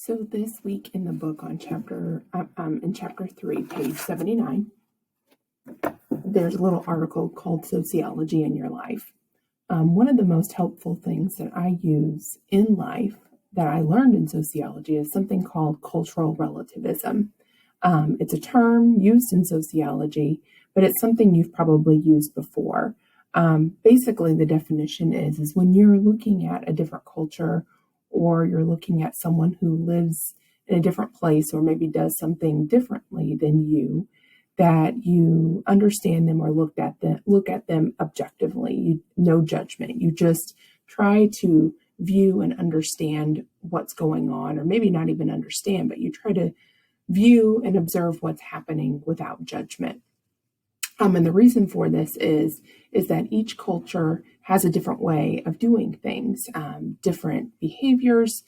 So this week in the book on in chapter 3, page 79, there's a little article called Sociology in Your Life. One of the most helpful things that I use in life that I learned in sociology is something called cultural relativism. It's a term used in sociology, but it's something you've probably used before. Basically, the definition is when you're looking at a different culture, or you're looking at someone who lives in a different place or maybe does something differently than you, that you understand them or look at them objectively. No judgment. You just try to view and understand what's going on, or maybe not even understand, but you try to view and observe what's happening without judgment. And the reason for this is that each culture has a different way of doing things, different behaviors,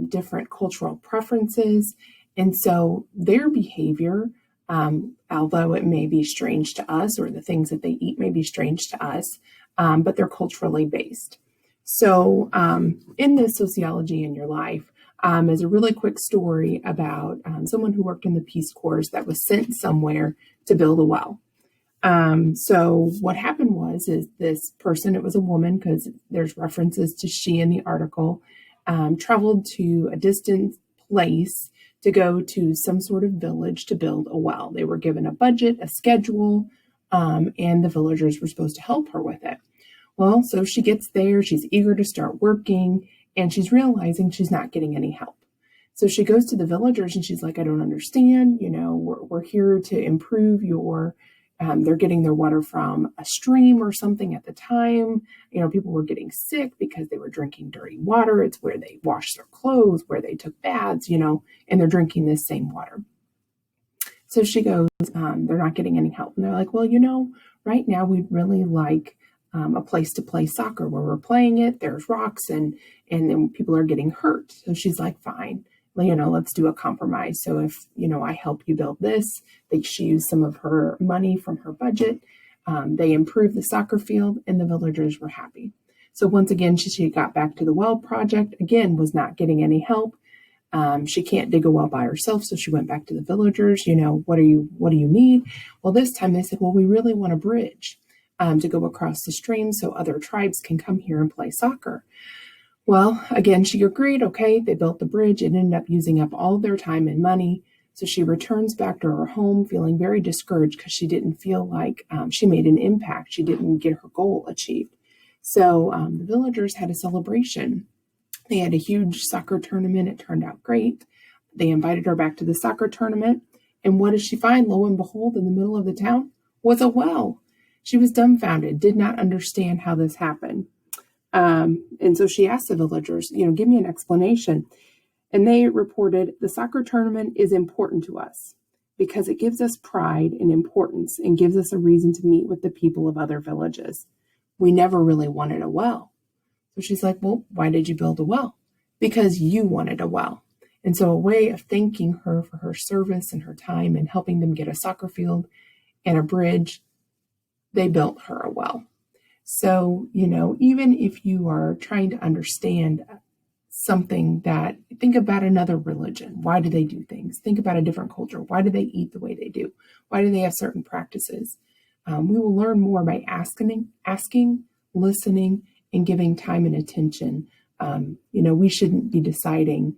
different cultural preferences. And so their behavior, although it may be strange to us, or the things that they eat may be strange to us, but they're culturally based. So in this Sociology in Your Life, is a really quick story about someone who worked in the Peace Corps that was sent somewhere to build a well. So what happened is this person, it was a woman because there's references to she in the article, traveled to a distant place to go to some sort of village to build a well. They were given a budget, a schedule, and the villagers were supposed to help her with it. Well, so she gets there, she's eager to start working, and she's realizing she's not getting any help. So she goes to the villagers and she's like, I don't understand, we're here to improve your they're getting their water from a stream or something at the time. People were getting sick because they were drinking dirty water. It's where they wash their clothes, where they took baths, and they're drinking this same water. So she goes, they're not getting any help. And they're like, well, right now we'd really like a place to play soccer where we're playing it. There's rocks and then people are getting hurt. So she's like, fine. Let's do a compromise. So if, I help you build this, she used some of her money from her budget. They improved the soccer field and the villagers were happy. So once again, she got back to the well project, again, was not getting any help. She can't dig a well by herself. So she went back to the villagers, what do you need? Well, this time they said, well, we really want a bridge to go across the stream so other tribes can come here and play soccer. Well, again, she agreed. Okay, they built the bridge. It ended up using up all their time and money. So she returns back to her home feeling very discouraged because she didn't feel like she made an impact. She didn't get her goal achieved. So the villagers had a celebration. They had a huge soccer tournament. It turned out great. They invited her back to the soccer tournament. And what did she find? Lo and behold, in the middle of the town was a well. She was dumbfounded, did not understand how this happened. And so she asked the villagers, give me an explanation. And they reported, the soccer tournament is important to us because it gives us pride and importance and gives us a reason to meet with the people of other villages. We never really wanted a well. So she's like, well, why did you build a well? Because you wanted a well. And so a way of thanking her for her service and her time and helping them get a soccer field and a bridge, they built her a well. So, even if you are trying to understand something think about another religion. Why do they do things? Think about a different culture. Why do they eat the way they do? Why do they have certain practices? We will learn more by asking, listening, and giving time and attention. We shouldn't be deciding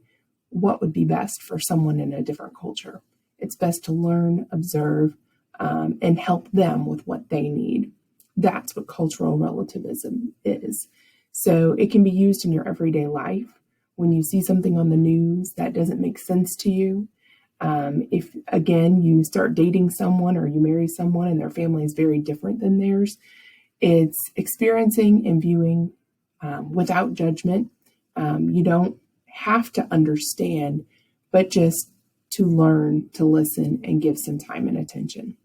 what would be best for someone in a different culture. It's best to learn, observe, and help them with what they need. That's what cultural relativism is. So it can be used in your everyday life. When you see something on the news that doesn't make sense to you, if, again, you start dating someone or you marry someone and their family is very different than theirs, it's experiencing and viewing without judgment. You don't have to understand, but just to learn, to listen, and give some time and attention.